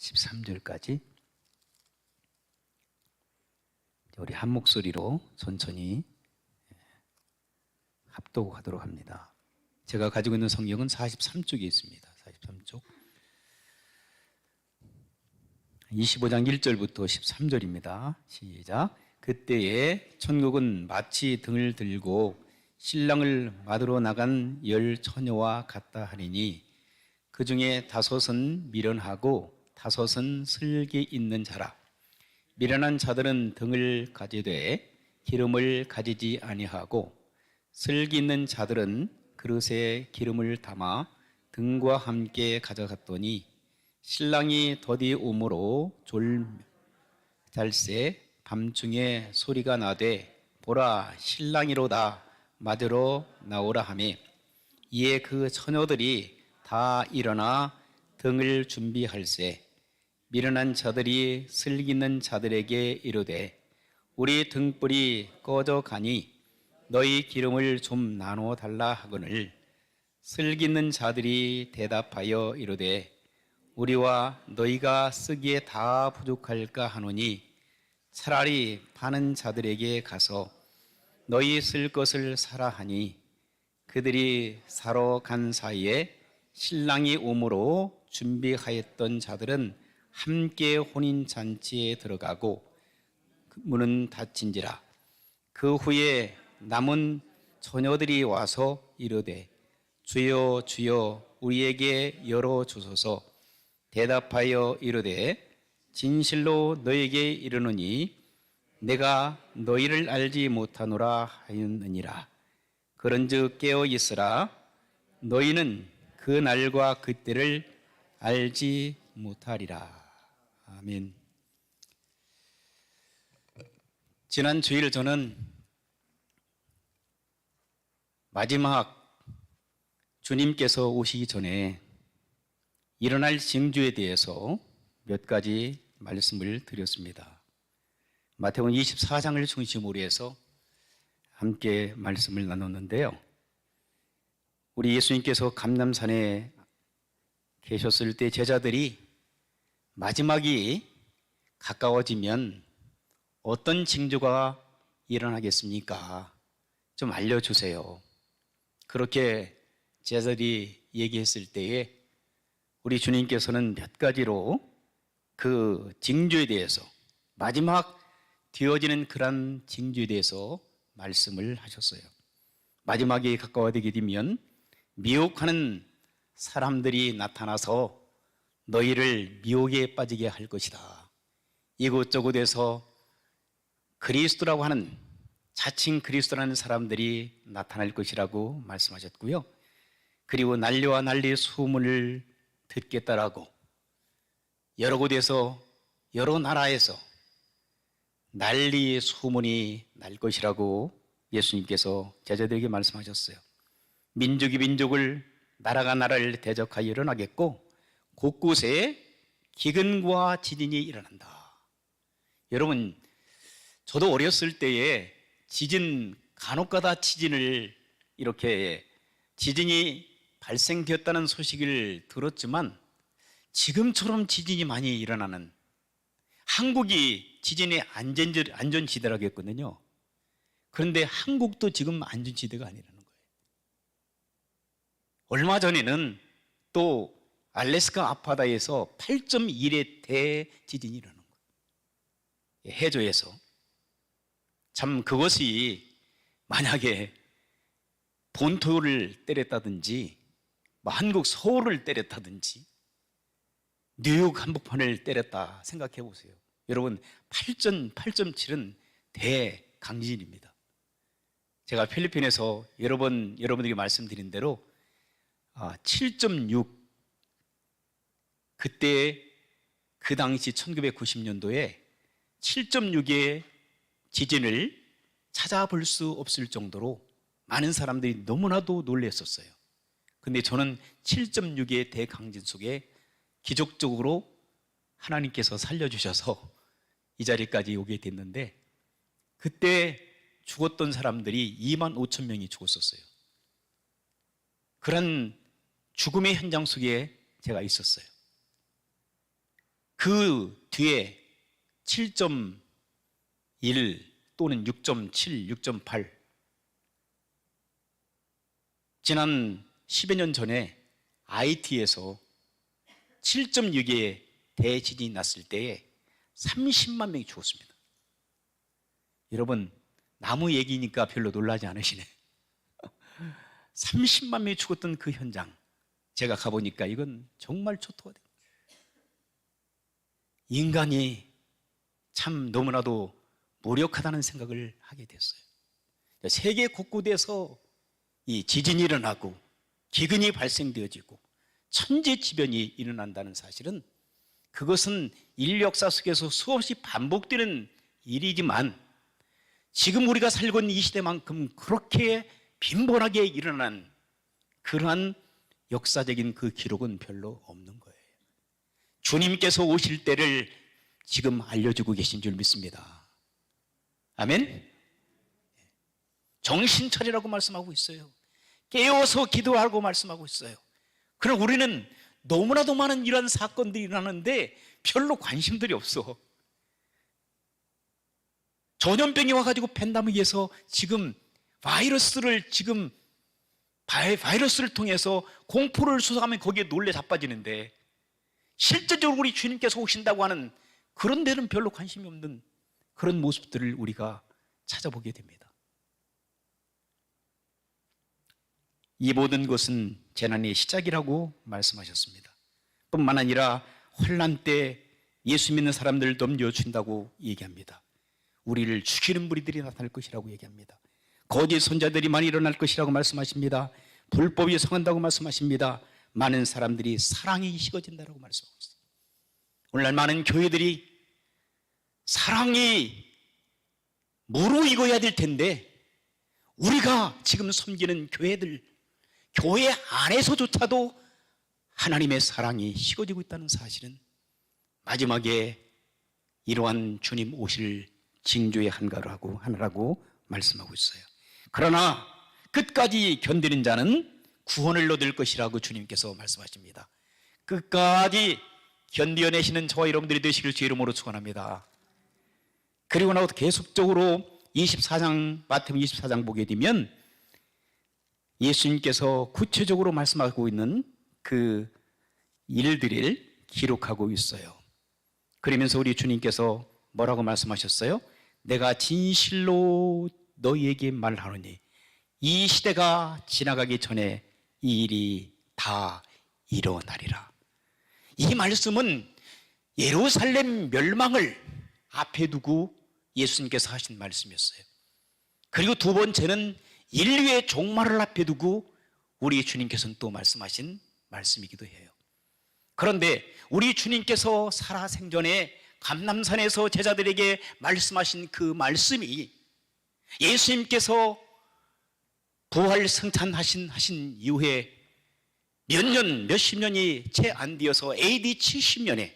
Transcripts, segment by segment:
13절까지 우리 한 목소리로 천천히 합독하도록 합니다. 제가 가지고 있는 성경은 43쪽에 있습니다. 43쪽 25장 1절부터 13절입니다. 시작. 그때에 천국은 마치 등을 들고 신랑을 맞으러 나간 10 처녀와 같다 하리니 그 중에 5은 미련하고 5은 슬기 있는 자라. 미련한 자들은 등을 가지되 기름을 가지지 아니하고 슬기 있는 자들은 그릇에 기름을 담아 등과 함께 가져갔더니 신랑이 더디 오므로 잘새 밤중에 소리가 나되 보라 신랑이로다 맞으러 나오라 하매 이에 그 처녀들이 다 일어나 등을 준비할세 미련한 자들이 슬기 있는 자들에게 이르되 우리 등불이 꺼져 가니 너희 기름을 좀 나눠 달라 하거늘 슬기 있는 자들이 대답하여 이르되 우리와 너희가 쓰기에 다 부족할까 하노니 차라리 파는 자들에게 가서 너희 쓸 것을 사라 하니 그들이 사러 간 사이에 신랑이 오므로 준비하였던 자들은 함께 혼인잔치에 들어가고 문은 닫힌지라. 그 후에 남은 처녀들이 와서 이르되 주여 주여 우리에게 열어주소서. 대답하여 이르되 진실로 너에게 이르노니 내가 너희를 알지 못하노라 하였느니라. 그런즉 깨어 있으라. 너희는 그 날과 그때를 알지 못하리라. 아멘. 지난 주일 저는 마지막 주님께서 오시기 전에 일어날 징조에 대해서 몇 가지 말씀을 드렸습니다. 마태복음 24장을 중심으로 해서 함께 말씀을 나눴는데요. 우리 예수님께서 감람산에 계셨을 때 제자들이 마지막이 가까워지면 어떤 징조가 일어나겠습니까? 좀 알려주세요. 그렇게 제자들이 얘기했을 때에 우리 주님께서는 몇 가지로 그 징조에 대해서 마지막 되어지는 그런 징조에 대해서 말씀을 하셨어요. 마지막이 가까워지게 되면 미혹하는 사람들이 나타나서 너희를 미혹에 빠지게 할 것이다. 이곳저곳에서 그리스도라고 하는 자칭 그리스도라는 사람들이 나타날 것이라고 말씀하셨고요. 그리고 난리와 난리의 소문을 듣겠다라고 여러 곳에서 여러 나라에서 난리의 소문이 날 것이라고 예수님께서 제자들에게 말씀하셨어요. 민족이 민족을 나라가 나라를 대적하여 일어나겠고 곳곳에 기근과 지진이 일어난다. 여러분 저도 어렸을 때에 지진 간혹가다 지진을 이렇게 지진이 발생되었다는 소식을 들었지만 지금처럼 지진이 많이 일어나는 한국이 지진의 안전지대라고 했거든요. 그런데 한국도 지금 안전지대가 아니라는 거예요. 얼마 전에는 또 알래스카 앞바다에서 8.1의 대지진이 일어난 거예요. 해저에서. 참 그것이 만약에 본토를 때렸다든지 한국 서울을 때렸다든지 뉴욕 한복판을 때렸다 생각해 보세요. 여러분 8.7은 대강진입니다. 제가 필리핀에서 여러 번 여러분들에게 말씀드린 대로 7.6 그때 그 당시 1990년도에 7.6의 지진을 찾아볼 수 없을 정도로 많은 사람들이 너무나도 놀랐었어요. 근데 저는 7.6의 대강진 속에 기적적으로 하나님께서 살려주셔서 이 자리까지 오게 됐는데 그때 죽었던 사람들이 2만 5천 명이 죽었었어요. 그런 죽음의 현장 속에 제가 있었어요. 그 뒤에 7.1 또는 6.7, 6.8 지난 10여 년 전에 IT에서 7.6의 대지진이 났을 때에 30만 명이 죽었습니다. 여러분, 나무 얘기니까 별로 놀라지 않으시네. 30만 명이 죽었던 그 현장, 제가 가보니까 이건 정말 초토화돼요. 인간이 참 너무나도 무력하다는 생각을 하게 됐어요. 세계 곳곳에서 이 지진이 일어나고 기근이 발생되어지고 천재지변이 일어난다는 사실은, 그것은 인류 역사 속에서 수없이 반복되는 일이지만 지금 우리가 살고 있는 이 시대만큼 그렇게 빈번하게 일어난 그러한 역사적인 그 기록은 별로 없는 거예요. 주님께서 오실 때를 지금 알려주고 계신 줄 믿습니다. 아멘? 정신 차리라고 말씀하고 있어요. 깨어서 기도하라고 말씀하고 있어요. 그럼 우리는 너무나도 많은 이런 사건들이 일어나는데 별로 관심들이 없어. 전염병이 와가지고 팬데믹에서 지금 바이러스를 통해서 공포를 수사하면 거기에 놀래 자빠지는데, 실제적으로 우리 주님께서 오신다고 하는 그런 데는 별로 관심이 없는 그런 모습들을 우리가 찾아보게 됩니다. 이 모든 것은 재난의 시작이라고 말씀하셨습니다. 뿐만 아니라 환난 때 예수 믿는 사람들을 넘겨준다고 얘기합니다. 우리를 죽이는 무리들이 나타날 것이라고 얘기합니다. 거짓 선자들이 많이 일어날 것이라고 말씀하십니다. 불법이 성한다고 말씀하십니다. 많은 사람들이 사랑이 식어진다고 말씀하고 있어요. 오늘날 많은 교회들이 사랑이 무르익어야 될 텐데, 우리가 지금 섬기는 교회들, 교회 안에서조차도 하나님의 사랑이 식어지고 있다는 사실은 마지막에 이러한 주님 오실 징조의 하나라고 말씀하고 있어요. 그러나 끝까지 견디는 자는 구원을 얻을 것이라고 주님께서 말씀하십니다. 끝까지 견디어내시는 저와 여러분들이 되시길 주 이름으로 축원합니다. 그리고 나서 계속적으로 24장, 마태복음 24장 보게 되면 예수님께서 구체적으로 말씀하고 있는 그 일들을 기록하고 있어요. 그러면서 우리 주님께서 뭐라고 말씀하셨어요? 내가 진실로 너희에게 말하노니 이 시대가 지나가기 전에 이 일이 다 일어나리라. 이 말씀은 예루살렘 멸망을 앞에 두고 예수님께서 하신 말씀이었어요. 그리고 두 번째는 인류의 종말을 앞에 두고 우리 주님께서는 또 말씀하신 말씀이기도 해요. 그런데 우리 주님께서 살아생전에 감람산에서 제자들에게 말씀하신 그 말씀이 예수님께서 부활 승천하신 이후에 몇십 년이 채 안 되어서 AD 70년에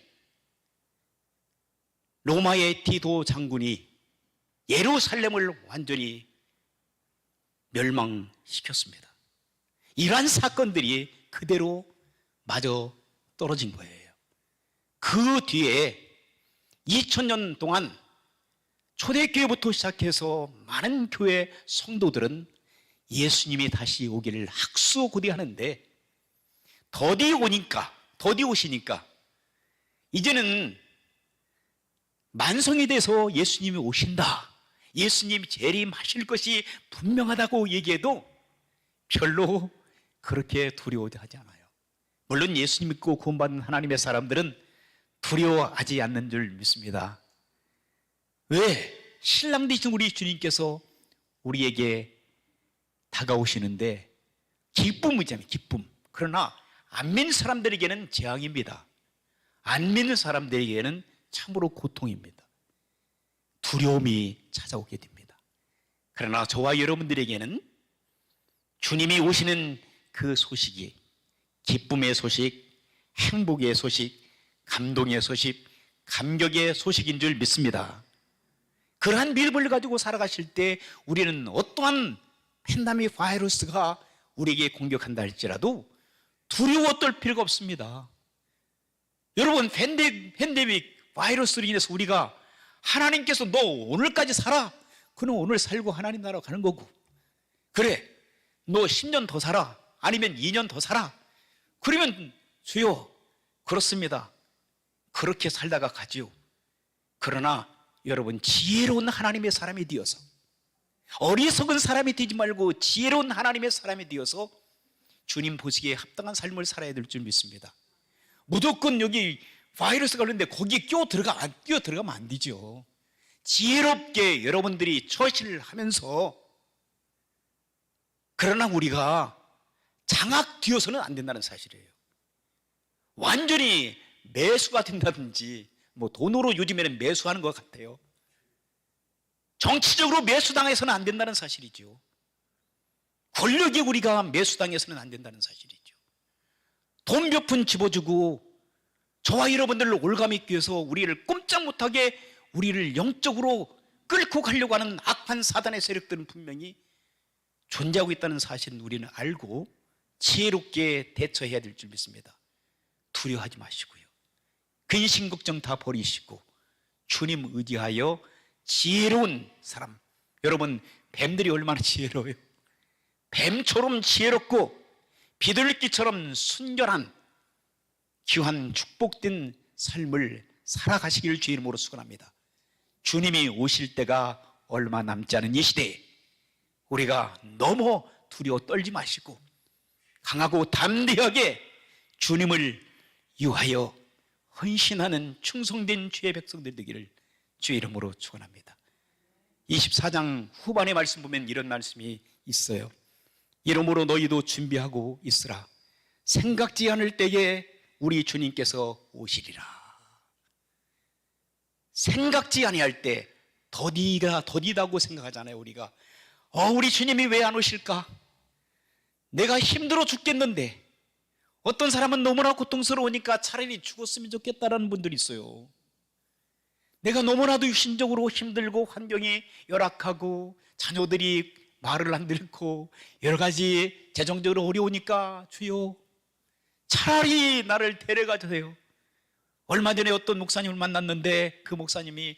로마의 디도 장군이 예루살렘을 완전히 멸망시켰습니다. 이러한 사건들이 그대로 마저 떨어진 거예요. 그 뒤에 2000년 동안 초대교회부터 시작해서 많은 교회 성도들은 예수님이 다시 오기를 학수고대하는데, 더디 오시니까 이제는 만성이 돼서 예수님이 오신다, 예수님이 재림하실 것이 분명하다고 얘기해도 별로 그렇게 두려워하지 않아요. 물론 예수님 믿고 구원받은 하나님의 사람들은 두려워하지 않는 줄 믿습니다. 왜? 신랑 되신 우리 주님께서 우리에게 다가오시는데 기쁨이잖아요, 기쁨. 그러나 안 믿는 사람들에게는 재앙입니다. 안 믿는 사람들에게는 참으로 고통입니다. 두려움이 찾아오게 됩니다. 그러나 저와 여러분들에게는 주님이 오시는 그 소식이 기쁨의 소식, 행복의 소식, 감동의 소식, 감격의 소식인 줄 믿습니다. 그러한 믿음을 가지고 살아가실 때 우리는 어떠한 팬데믹 바이러스가 우리에게 공격한다 할지라도 두려워 떨 필요가 없습니다. 여러분, 팬데믹 바이러스로 인해서 우리가 하나님께서 너 오늘까지 살아. 그는 오늘 살고 하나님 나라로 가는 거고. 그래, 너 10년 더 살아. 아니면 2년 더 살아. 그러면 주요, 그렇습니다. 그렇게 살다가 가지요. 그러나 여러분, 지혜로운 하나님의 사람이 되어서, 어리석은 사람이 되지 말고 지혜로운 하나님의 사람이 되어서 주님 보시기에 합당한 삶을 살아야 될 줄 믿습니다. 무조건 여기 바이러스가 걸렸는데 거기에 끼어 들어가면 안 되죠. 지혜롭게 여러분들이 처신을 하면서, 그러나 우리가 장악되어서는 안 된다는 사실이에요. 완전히 매수가 된다든지, 뭐 돈으로 요즘에는 매수하는 것 같아요. 정치적으로 매수당해서는 안 된다는 사실이죠. 권력에 우리가 매수당해서는 안 된다는 사실이죠. 돈 몇 푼 집어주고 저와 여러분들을 올가매기 위해서 우리를 꼼짝 못하게 우리를 영적으로 끌고 가려고 하는 악한 사단의 세력들은 분명히 존재하고 있다는 사실은 우리는 알고 지혜롭게 대처해야 될 줄 믿습니다. 두려워하지 마시고요. 근심 걱정 다 버리시고 주님 의지하여 지혜로운 사람. 여러분, 뱀들이 얼마나 지혜로워요. 뱀처럼 지혜롭고 비둘기처럼 순결한 귀한 축복된 삶을 살아가시기를 주의 이름으로 축원합니다. 주님이 오실 때가 얼마 남지 않은 이 시대에 우리가 너무 두려워 떨지 마시고 강하고 담대하게 주님을 위하여 헌신하는 충성된 주의 백성들 되기를 주의 이름으로 축원합니다. 24장 후반의 말씀 보면 이런 말씀이 있어요. 이러므로 너희도 준비하고 있으라. 생각지 않을 때에 우리 주님께서 오시리라. 생각지 아니할 때 더디다고 생각하잖아요. 우리가 우리 주님이 왜 안 오실까? 내가 힘들어 죽겠는데. 어떤 사람은 너무나 고통스러우니까 차라리 죽었으면 좋겠다라는 분들이 있어요. 내가 너무나도 육신적으로 힘들고 환경이 열악하고 자녀들이 말을 안 듣고 여러 가지 재정적으로 어려우니까 주여 차라리 나를 데려가 주세요. 얼마 전에 어떤 목사님을 만났는데 그 목사님이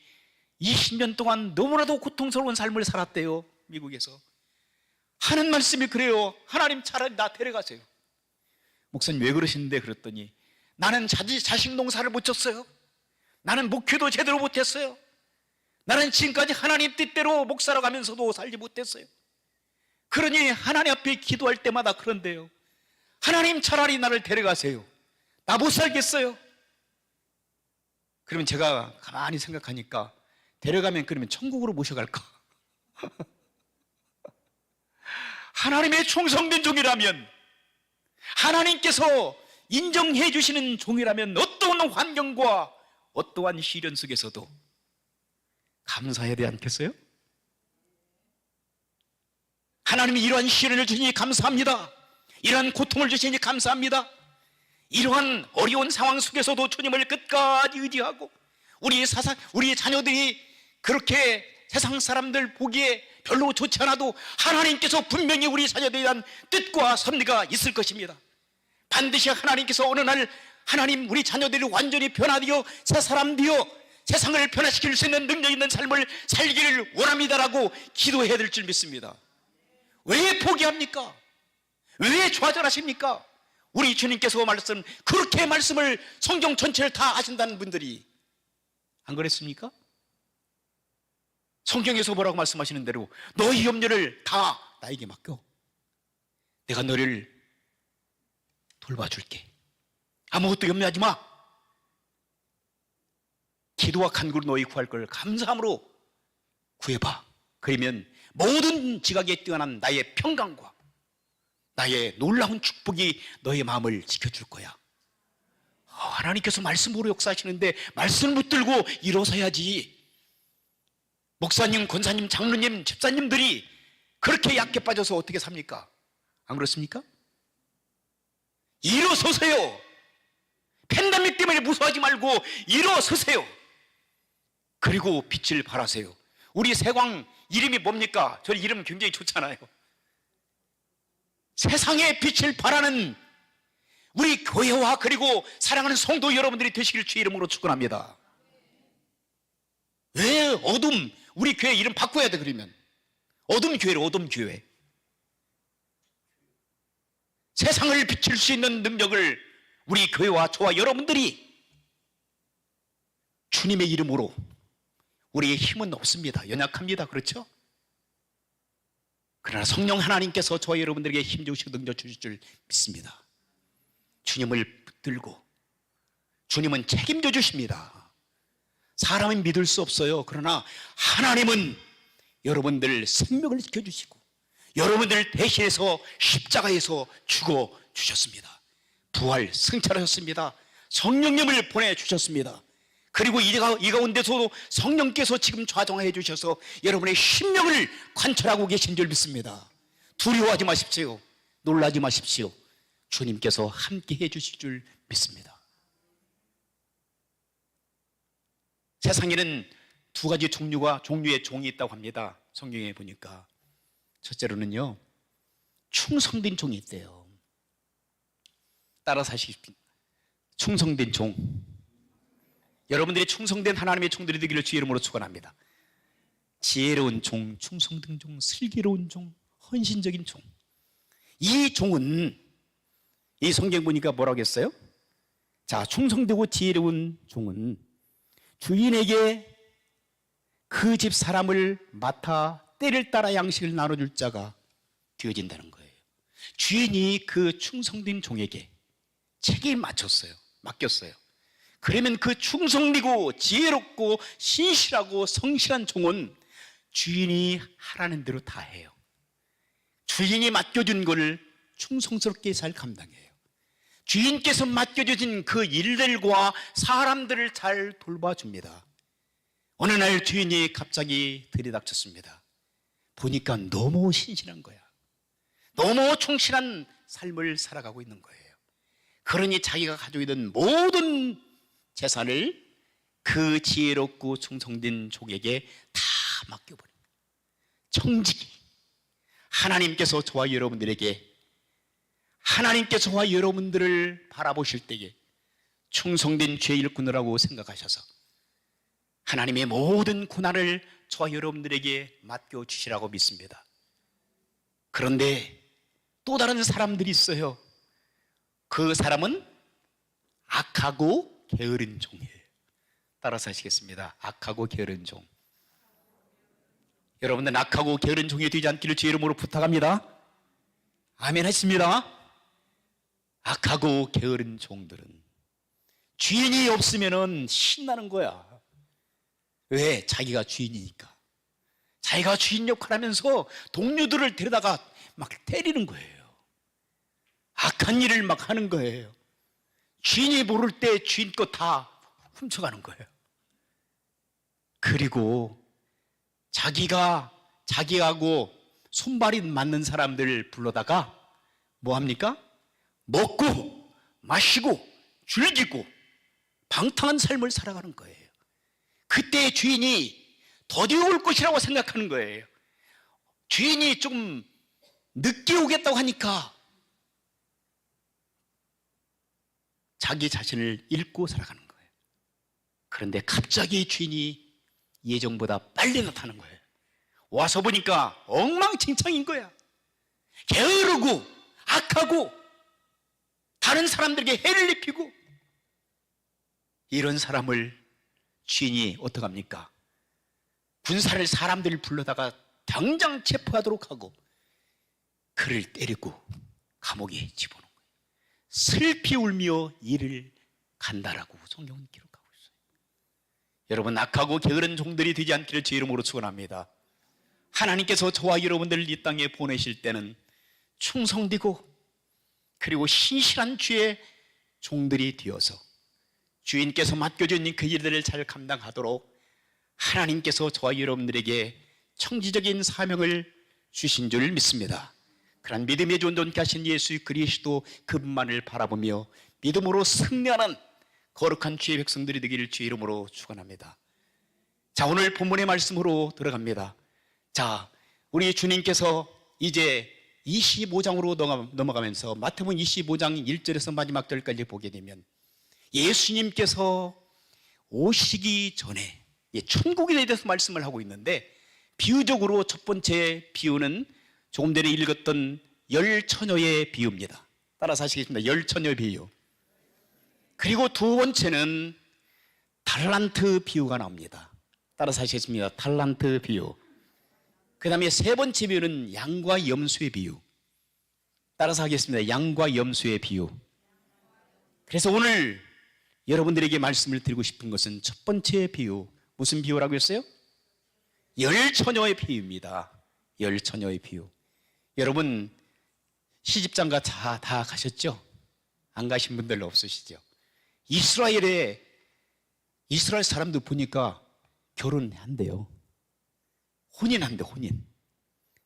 20년 동안 너무나도 고통스러운 삶을 살았대요. 미국에서. 하는 말씀이 그래요. 하나님 차라리 나 데려가세요. 목사님 왜 그러시는데 그랬더니 나는 자식 농사를 못 쳤어요. 나는 목회도 제대로 못했어요. 나는 지금까지 하나님 뜻대로 목사로 가면서도 살지 못했어요. 그러니 하나님 앞에 기도할 때마다 그런데요. 하나님 차라리 나를 데려가세요. 나 못 살겠어요. 그러면 제가 가만히 생각하니까 데려가면 그러면 천국으로 모셔갈까? 하나님의 충성된 종이라면, 하나님께서 인정해 주시는 종이라면 어떠한 환경과 어떠한 시련 속에서도 감사해야 되지 않겠어요? 하나님이 이러한 시련을 주시니 감사합니다. 이러한 고통을 주시니 감사합니다. 이러한 어려운 상황 속에서도 주님을 끝까지 의지하고 우리 자녀들이 그렇게 세상 사람들 보기에 별로 좋지 않아도 하나님께서 분명히 우리 자녀들에 대한 뜻과 섭리가 있을 것입니다. 반드시 하나님께서 어느 날 하나님 우리 자녀들이 완전히 변화되어 새 사람 되어 세상을 변화시킬 수 있는 능력 있는 삶을 살기를 원합니다라고 기도해야 될 줄 믿습니다. 왜 포기합니까? 왜 좌절하십니까? 우리 주님께서 그렇게 말씀을 성경 전체를 다 아신다는 분들이 안 그랬습니까? 성경에서 뭐라고 말씀하시는 대로 너희 염려를 다 나에게 맡겨. 내가 너를 돌봐줄게. 아무것도 염려하지 마. 기도와 간구로 너희 구할 걸 감사함으로 구해봐. 그러면 모든 지각에 뛰어난 나의 평강과 나의 놀라운 축복이 너의 마음을 지켜줄 거야. 하나님께서 말씀으로 역사하시는데 말씀을 붙들고 일어서야지. 목사님, 권사님, 장로님, 집사님들이 그렇게 약해 빠져서 어떻게 삽니까? 안 그렇습니까? 일어서세요. 팬데믹 때문에 무서워하지 말고 일어서세요. 그리고 빛을 발하세요. 우리 세광 이름이 뭡니까? 저 이름 굉장히 좋잖아요. 세상의 빛을 발하는 우리 교회와 그리고 사랑하는 성도 여러분들이 되시길 주의 이름으로 축원합니다. 왜 어둠, 우리 교회 이름 바꿔야 돼. 그러면 어둠 교회로, 어둠 교회. 세상을 비칠 수 있는 능력을 우리 교회와 저와 여러분들이 주님의 이름으로, 우리의 힘은 없습니다. 연약합니다. 그렇죠? 그러나 성령 하나님께서 저와 여러분들에게 힘 주시고 능력 주실 줄 믿습니다. 주님을 붙들고 주님은 책임져 주십니다. 사람은 믿을 수 없어요. 그러나 하나님은 여러분들 생명을 지켜주시고 여러분들 대신해서 십자가에서 죽어 주셨습니다. 부활 승천하셨습니다. 성령님을 보내주셨습니다. 그리고 이 가운데서도 성령께서 지금 좌정해 주셔서 여러분의 심령을 관찰하고 계신 줄 믿습니다. 두려워하지 마십시오. 놀라지 마십시오. 주님께서 함께 해 주실 줄 믿습니다. 세상에는 두 가지 종류의 종이 있다고 합니다. 성경에 보니까 첫째로는요, 충성된 종이 있대요. 따라서 하시십시오. 충성된 종. 여러분들이 충성된 하나님의 종들이 되기를 주의 이름으로 축원합니다. 지혜로운 종, 충성된 종, 슬기로운 종, 헌신적인 종. 이 종은, 이 성경 보니까 뭐라고 했어요? 자, 충성되고 지혜로운 종은 주인에게 그 집 사람을 맡아 때를 따라 양식을 나눠줄 자가 되어진다는 거예요. 주인이 그 충성된 종에게 책임을 맡겼어요. 그러면 그 충성되고 지혜롭고 신실하고 성실한 종은 주인이 하라는 대로 다 해요. 주인이 맡겨준 것을 충성스럽게 잘 감당해요. 주인께서 맡겨주신 그 일들과 사람들을 잘 돌봐줍니다. 어느 날 주인이 갑자기 들이닥쳤습니다. 보니까 너무 신실한 거야. 너무 충실한 삶을 살아가고 있는 거예요. 그러니 자기가 가지고 있는 모든 재산을 그 지혜롭고 충성된 종에게 다 맡겨버립니다. 청지기. 하나님께서 저와 여러분들에게, 하나님께서 저와 여러분들을 바라보실 때에 충성된 죄 일꾼이라고 생각하셔서 하나님의 모든 고난을 저와 여러분들에게 맡겨주시라고 믿습니다. 그런데 또 다른 사람들이 있어요. 그 사람은 악하고 게으른 종이에요. 따라서 하시겠습니다. 악하고 게으른 종. 여러분들 악하고 게으른 종이 되지 않기를 주의 이름으로 부탁합니다. 아멘 했습니다. 악하고 게으른 종들은 주인이 없으면 신나는 거야. 왜? 자기가 주인이니까. 자기가 주인 역할을 하면서 동료들을 데려다가 막 때리는 거예요. 악한 일을 막 하는 거예요. 주인이 모를 때 주인 거 다 훔쳐가는 거예요. 그리고 자기하고 손발이 맞는 사람들 불러다가 뭐 합니까? 먹고 마시고 즐기고 방탕한 삶을 살아가는 거예요. 그때 주인이 더디어 올 것이라고 생각하는 거예요. 주인이 좀 늦게 오겠다고 하니까 자기 자신을 잃고 살아가는 거예요. 그런데 갑자기 주인이 예정보다 빨리 나타나는 거예요. 와서 보니까 엉망진창인 거야. 게으르고 악하고 다른 사람들에게 해를 입히고, 이런 사람을 주인이 어떡합니까? 군사를 사람들을 불러다가 당장 체포하도록 하고 그를 때리고 감옥에 집어넣은 거예요. 슬피 울며 이를 간다라고 성경은 기록하고 있어요. 여러분, 악하고 게으른 종들이 되지 않기를 제 이름으로 축원합니다. 하나님께서 저와 여러분들을 이 땅에 보내실 때는 충성되고 그리고 신실한 주의 종들이 되어서 주인께서 맡겨준 그 일들을 잘 감당하도록 하나님께서 저와 여러분들에게 청지적인 사명을 주신 줄 믿습니다. 그런 믿음의 존존케 하신 예수 그리스도 그분만을 바라보며 믿음으로 승리하는 거룩한 주의 백성들이 되기를 주의 이름으로 축원합니다. 자, 오늘 본문의 말씀으로 들어갑니다. 자, 우리 주님께서 이제 25장으로 넘어가면서 마태복음 25장 1절에서 마지막 절까지 보게 되면 예수님께서 오시기 전에 천국에 대해서 말씀을 하고 있는데, 비유적으로 첫 번째 비유는 조금 전에 읽었던 열 처녀의 비유입니다. 따라서 하시겠습니다. 열 처녀의 비유. 그리고 두 번째는 달란트 비유가 나옵니다. 따라서 하시겠습니다. 달란트 비유. 그 다음에 세 번째 비유는 양과 염소의 비유. 따라서 하겠습니다. 양과 염소의 비유. 그래서 오늘 여러분들에게 말씀을 드리고 싶은 것은 첫 번째 비유. 무슨 비유라고 했어요? 열 처녀의 비유입니다. 열 처녀의 비유. 여러분 시집장가 다 가셨죠? 안 가신 분들 없으시죠? 이스라엘 사람들 보니까 결혼한대요. 혼인한대, 혼인.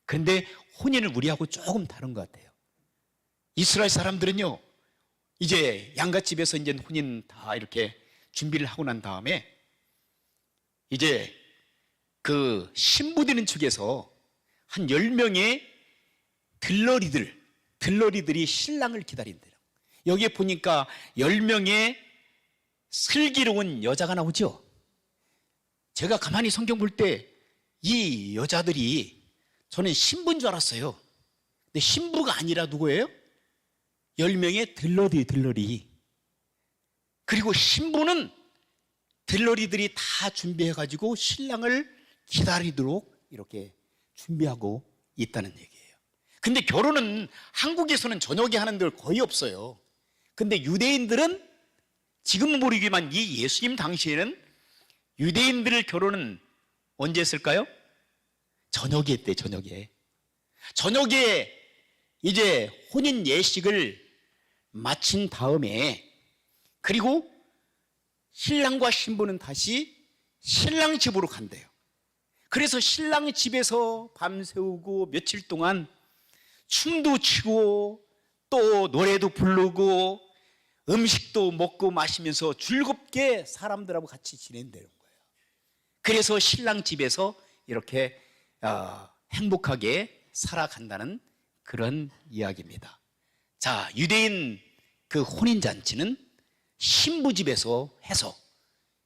그런데 혼인을 우리하고 조금 다른 것 같아요. 이스라엘 사람들은요, 이제 양갓집에서 이제 혼인 다 이렇게 준비를 하고 난 다음에 이제 그 신부 되는 측에서 한 10명의 들러리들이 신랑을 기다린대요. 여기에 보니까 10명의 슬기로운 여자가 나오죠. 제가 가만히 성경 볼 때 이 여자들이 저는 신부인 줄 알았어요. 근데 신부가 아니라 누구예요? 10명의 들러리. 그리고 신부는 들러리들이 다 준비해가지고 신랑을 기다리도록 이렇게 준비하고 있다는 얘기예요. 근데 결혼은 한국에서는 저녁에 하는 들 거의 없어요. 근데 유대인들은 지금은 모르지만 이 예수님 당시에는 유대인들의 결혼은 언제 했을까요? 저녁에 했대, 저녁에. 저녁에 이제 혼인 예식을 마친 다음에, 그리고 신랑과 신부는 다시 신랑 집으로 간대요. 그래서 신랑 집에서 밤새우고 며칠 동안 춤도 추고 또 노래도 부르고 음식도 먹고 마시면서 즐겁게 사람들하고 같이 지낸다는 거예요. 그래서 신랑 집에서 이렇게 행복하게 살아간다는 그런 이야기입니다. 자, 유대인 그 혼인잔치는 신부 집에서 해서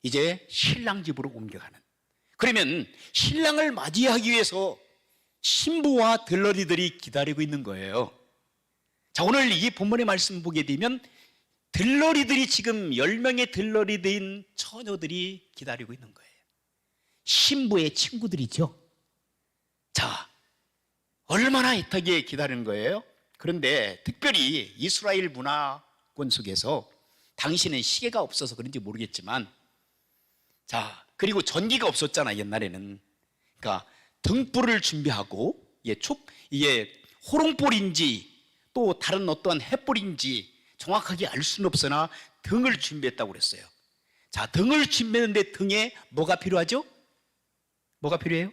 이제 신랑 집으로 옮겨가는. 그러면 신랑을 맞이하기 위해서 신부와 들러리들이 기다리고 있는 거예요. 자, 오늘 이 본문의 말씀 보게 되면 들러리들이 지금 10명의 들러리들인 처녀들이 기다리고 있는 거예요. 신부의 친구들이죠. 자, 얼마나 애타게 기다리는 거예요? 그런데 특별히 이스라엘 문화권 속에서 당시는 시계가 없어서 그런지 모르겠지만, 자, 그리고 전기가 없었잖아, 옛날에는. 그러니까 등불을 준비하고, 이게 호롱불인지 또 다른 어떠한 햇불인지 정확하게 알 수는 없으나 등을 준비했다고 그랬어요. 자, 등을 준비했는데 등에 뭐가 필요하죠? 뭐가 필요해요?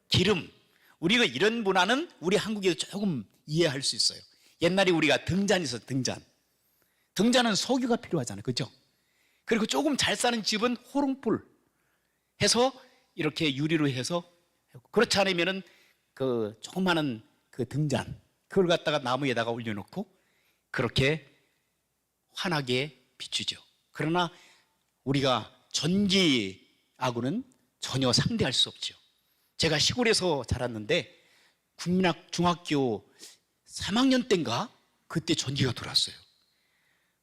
기름. 우리가 이런 문화는 우리 한국에서 조금 이해할 수 있어요. 옛날에 우리가 등잔이 있었어요, 등잔. 등잔은 석유가 필요하잖아요, 그죠? 그리고 조금 잘 사는 집은 호롱불 해서 이렇게 유리로 해서, 그렇지 않으면은 그 조그마한 그 등잔, 그걸 갖다가 나무에다가 올려놓고 그렇게 환하게 비추죠. 그러나 우리가 전기하고는 전혀 상대할 수 없죠. 제가 시골에서 자랐는데 국민학 중학교 3학년 때인가 그때 전기가 들어왔어요.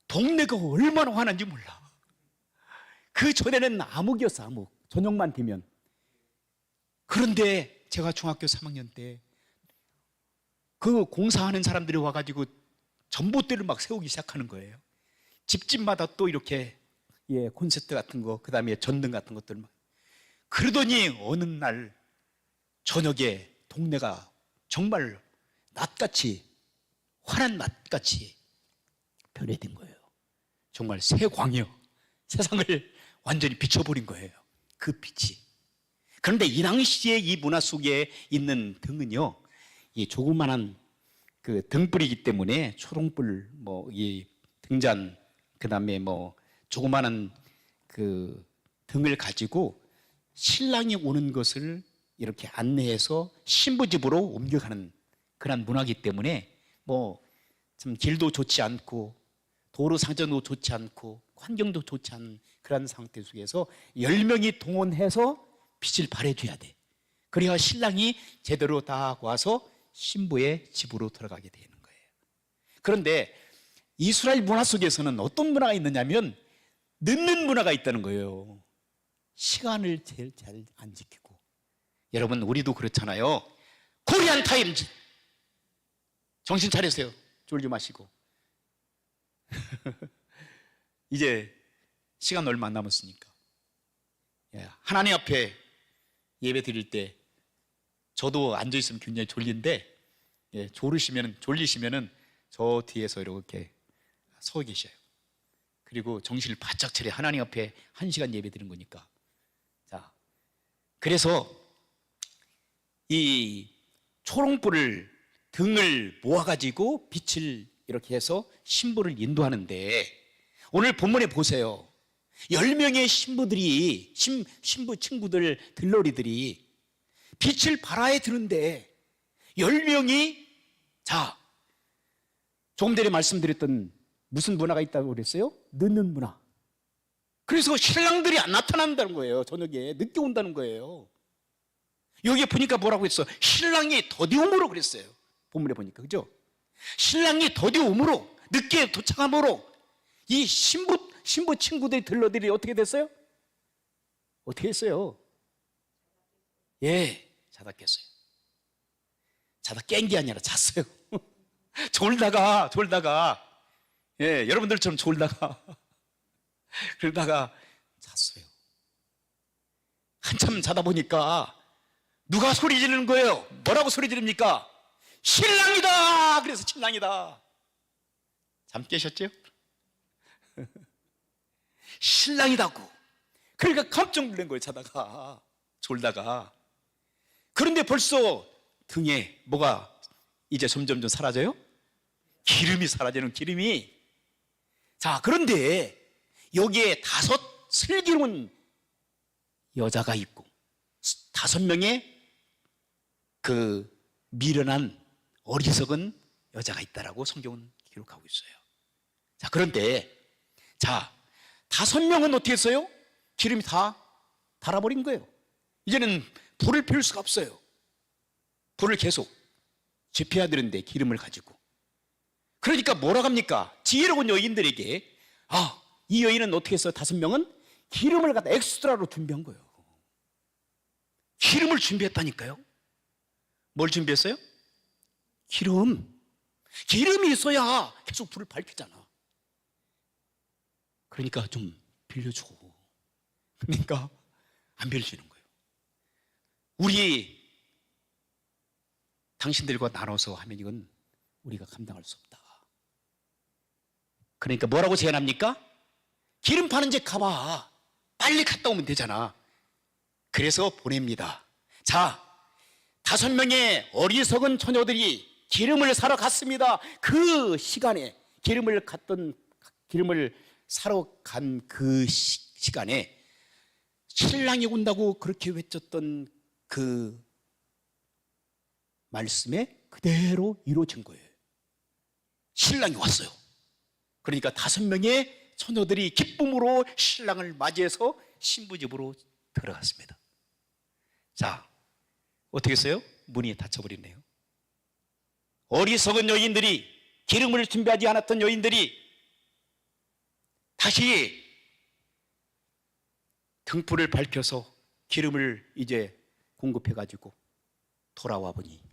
동네가 얼마나 화난지 몰라. 그 전에는 암흑이었어, 암흑. 저녁만 되면. 그런데 제가 중학교 3학년 때 그 공사하는 사람들이 와가지고 전봇대를 막 세우기 시작하는 거예요. 집집마다 또 이렇게 콘센트 같은 거, 그 다음에 전등 같은 것들 막. 그러더니 어느 날 저녁에 동네가 정말 낮같이, 환한 낮같이 변해된 거예요. 정말 새 광이요, 세상을 완전히 비춰버린 거예요, 그 빛이. 그런데 이 당시에 이 문화 속에 있는 등은요, 이 조그만한 그 등불이기 때문에 초롱불, 이 등잔, 그 다음에 조그만한 그 등을 가지고 신랑이 오는 것을 이렇게 안내해서 신부 집으로 옮겨가는 그런 문화이기 때문에 뭐 참 길도 좋지 않고 도로 상전도 좋지 않고 환경도 좋지 않은 그런 상태 속에서 10명이 동원해서 빛을 발해줘야 돼. 그래야 신랑이 제대로 다 와서 신부의 집으로 들어가게 되는 거예요. 그런데 이스라엘 문화 속에서는 어떤 문화가 있느냐면 늦는 문화가 있다는 거예요. 시간을 제일 잘 안 지키고. 여러분, 우리도 그렇잖아요. 코리안 타임즈. 정신 차리세요. 졸지 마시고. 이제 시간 얼마 안 남았으니까. 하나님 앞에 예배 드릴 때 저도 앉아있으면 굉장히 졸린데, 졸리시면은 저 뒤에서 이렇게 서 계셔요. 그리고 정신을 바짝 차려. 하나님 앞에 1시간 예배 드리는 거니까. 자, 그래서 이 초롱불을 등을 모아가지고 빛을 이렇게 해서 신부를 인도하는데, 오늘 본문에 보세요. 10명의 신부들이, 신부 친구들, 들러리들이 빛을 발하에 드는데 10명이, 자, 조금 전에 말씀드렸던 무슨 문화가 있다고 그랬어요? 늦는 문화. 그래서 신랑들이 안 나타난다는 거예요. 저녁에 늦게 온다는 거예요. 여기 보니까 뭐라고 했어? 신랑이 더디움으로 그랬어요. 본문에 보니까, 그죠? 신랑이 더디움으로, 늦게 도착함으로 이 신부 친구들이 들러들이 어떻게 됐어요? 어떻게 했어요? 자다 깼어요. 자다 깬 게 아니라 잤어요. 졸다가 여러분들처럼 졸다가 그러다가 잤어요. 한참 자다 보니까 누가 소리 지르는 거예요? 뭐라고 소리 지릅니까? 신랑이다! 그래서 신랑이다. 잠 깨셨죠? 신랑이다고. 그러니까 깜짝 놀란 거예요. 자다가, 졸다가. 그런데 벌써 등에 뭐가 이제 점점 사라져요? 기름이 사라지는, 기름이. 자, 그런데 여기에 5 슬기로운 여자가 있고 5명의 그 미련한 어리석은 여자가 있다라고 성경은 기록하고 있어요. 자, 그런데 5명은 어떻게 했어요? 기름이 다 달아버린 거예요. 이제는 불을 피울 수가 없어요. 불을 계속 지펴야 되는데, 기름을 가지고. 그러니까 뭐라고 합니까? 지혜로운 여인들에게, 이 여인은 어떻게 했어요? 5명은 기름을 갖다 엑스트라로 준비한 거예요. 기름을 준비했다니까요. 뭘 준비했어요? 기름이 있어야 계속 불을 밝히잖아. 그러니까 좀 빌려줘. 그러니까 안 빌려주는 거예요. 우리 당신들과 나눠서 하면 이건 우리가 감당할 수 없다. 그러니까 뭐라고 제안합니까? 기름 파는 집 가봐. 빨리 갔다 오면 되잖아. 그래서 보냅니다. 자, 5명의 어리석은 처녀들이 기름을 사러 갔습니다. 그 시간에 기름을 사러 간 그 시간에 신랑이 온다고 그렇게 외쳤던 그 말씀에 그대로 이루어진 거예요. 신랑이 왔어요. 그러니까 5명의 처녀들이 기쁨으로 신랑을 맞이해서 신부집으로 들어갔습니다. 자, 어떻게 했어요? 문이 닫혀버리네요. 어리석은 여인들이, 기름을 준비하지 않았던 여인들이 다시 등불을 밝혀서 기름을 이제 공급해가지고 돌아와 보니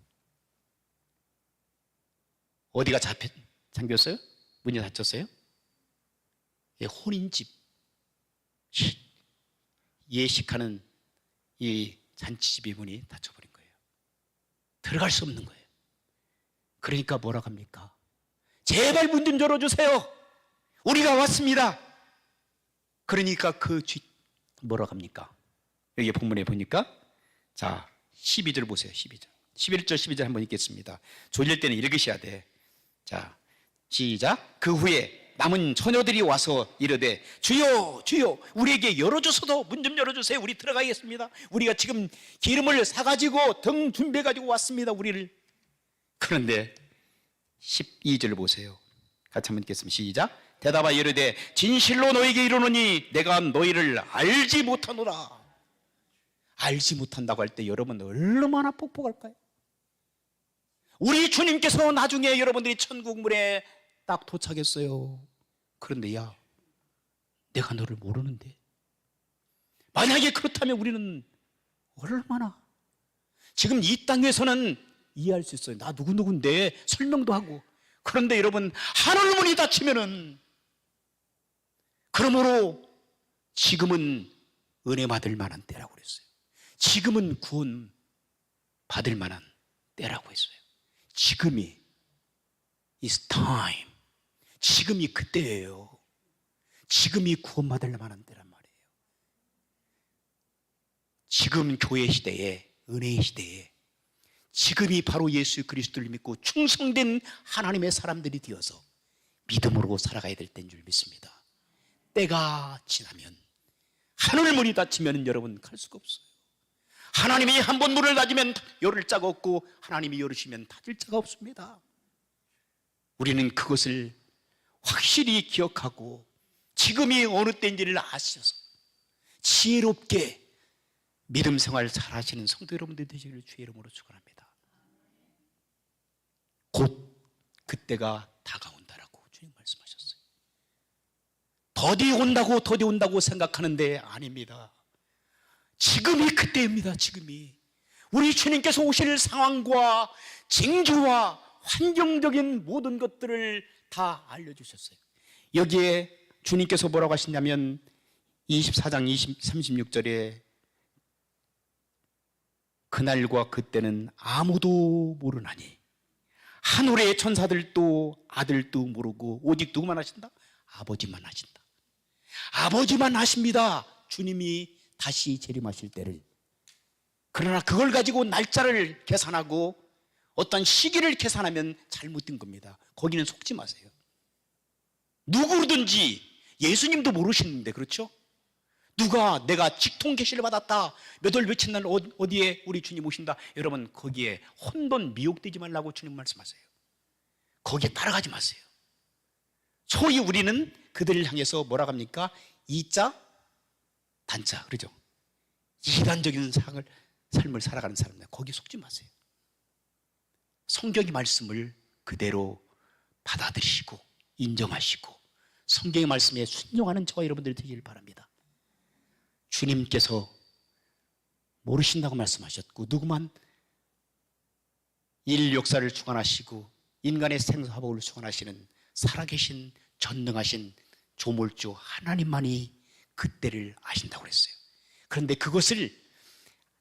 어디가 잠겼어요? 문이 닫혔어요? 혼인집, 예식하는 이 잔치집의 문이 닫혀버린 거예요. 들어갈 수 없는 거예요. 그러니까 뭐라고 합니까? 제발 문 좀 열어주세요. 우리가 왔습니다. 그러니까 뭐라고 합니까? 여기 본문에 보니까, 자, 12절 보세요. 12절. 11절, 12절 한번 읽겠습니다. 졸릴 때는 읽으셔야 돼. 자, 시작. 그 후에 남은 처녀들이 와서 이르되, 주여, 주여, 우리에게 열어주소서. 문 좀 열어주세요. 우리 들어가겠습니다. 우리가 지금 기름을 사가지고 등 준비해가지고 왔습니다. 우리를. 그런데 12절 보세요. 같이 한번 읽겠습니다. 시작. 대답하여 이르되 진실로 너에게 이르노니 내가 너희를 알지 못하노라. 알지 못한다고 할 때 여러분 얼마나 뻑뻑할까요? 우리 주님께서 나중에 여러분들이 천국문에 딱 도착했어요. 그런데 야, 내가 너를 모르는데. 만약에 그렇다면 우리는 얼마나 지금 이 땅에서는 이해할 수 있어요. 나 누구누구인데 설명도 하고. 그런데 여러분 하늘문이 닫히면은, 그러므로 지금은 은혜 받을 만한 때라고 그랬어요. 지금은 구원 받을 만한 때라고 했어요. 지금이 is time. 지금이 그때예요. 지금이 구원 받을 만한 때란 말이에요. 지금 교회 시대에, 은혜의 시대에 지금이 바로 예수 그리스도를 믿고 충성된 하나님의 사람들이 되어서 믿음으로 살아가야 될 때인 줄 믿습니다. 때가 지나면, 하늘문이 닫히면 여러분 갈 수가 없어요. 하나님이 한 번 문을 닫으면 열을 자가 없고 하나님이 열으시면 닫을 자가 없습니다. 우리는 그것을 확실히 기억하고 지금이 어느 때인지를 아셔서 지혜롭게 믿음 생활 잘 하시는 성도 여러분들 되시기를 주의 이름으로 축원합니다. 곧 그때가 다가온다라고 주님 말씀하셨어요. 더디 온다고 생각하는데 아닙니다. 지금이 그때입니다. 지금이 우리 주님께서 오실 상황과 징조와 환경적인 모든 것들을 다 알려주셨어요. 여기에 주님께서 뭐라고 하시냐면 24장 36절에 그날과 그때는 아무도 모르나니 하늘의 천사들도 아들도 모르고 오직 누구만 하신다? 아버지만 하신다. 아버지만 하십니다. 주님이 다시 재림하실 때를. 그러나 그걸 가지고 날짜를 계산하고 어떤 시기를 계산하면 잘못된 겁니다. 거기는 속지 마세요. 누구든지 예수님도 모르시는데, 그렇죠? 누가 내가 직통 계시를 받았다, 몇 월 며칠 날 어디에 우리 주님 오신다, 여러분 거기에 혼돈 미혹되지 말라고 주님 말씀하세요. 거기에 따라가지 마세요. 소위 우리는 그들을 향해서 뭐라고 합니까? 이자 단자, 그러죠? 이단적인 삶을 살아가는 사람들, 거기에 속지 마세요. 성경의 말씀을 그대로 받아들이시고 인정하시고 성경의 말씀에 순종하는 저와 여러분들이 되기를 바랍니다. 주님께서 모르신다고 말씀하셨고, 누구만 일 역사를 주관하시고 인간의 생사화복을 주관하시는 살아계신 전능하신 조물주 하나님만이 그때를 아신다고 그랬어요. 그런데 그것을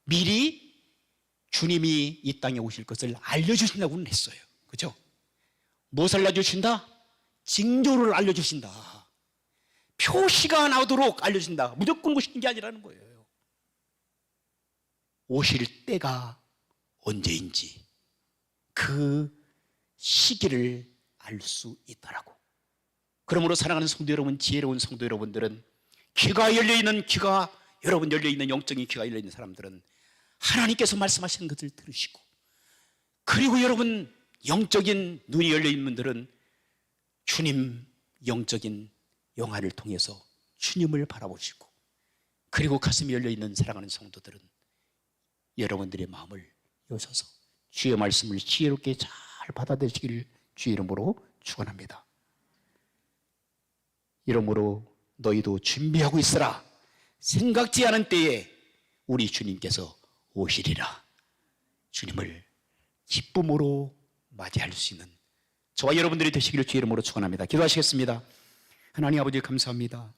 미리 주님이 이 땅에 오실 것을 알려주신다고는 했어요. 그죠? 무엇을 알려주신다? 징조를 알려주신다. 표시가 나오도록 알려주신다. 무조건 오시는 게 아니라는 거예요. 오실 때가 언제인지 그 시기를 알 수 있다라고. 그러므로 사랑하는 성도 여러분, 지혜로운 성도 여러분들은, 귀가 열려있는 귀가, 여러분 열려있는 영적인 귀가 열려있는 사람들은 하나님께서 말씀하시는 것을 들으시고, 그리고 여러분 영적인 눈이 열려있는 분들은 주님 영적인 영화를 통해서 주님을 바라보시고, 그리고 가슴이 열려있는 사랑하는 성도들은 여러분들의 마음을 여셔서 주의 말씀을 지혜롭게 잘 받아들이시기를 주의 이름으로 축원합니다. 이러므로 너희도 준비하고 있으라. 생각지 않은 때에 우리 주님께서 오시리라. 주님을 기쁨으로 맞이할 수 있는 저와 여러분들이 되시기를 주의 이름으로 축원합니다. 기도하시겠습니다. 하나님 아버지 감사합니다.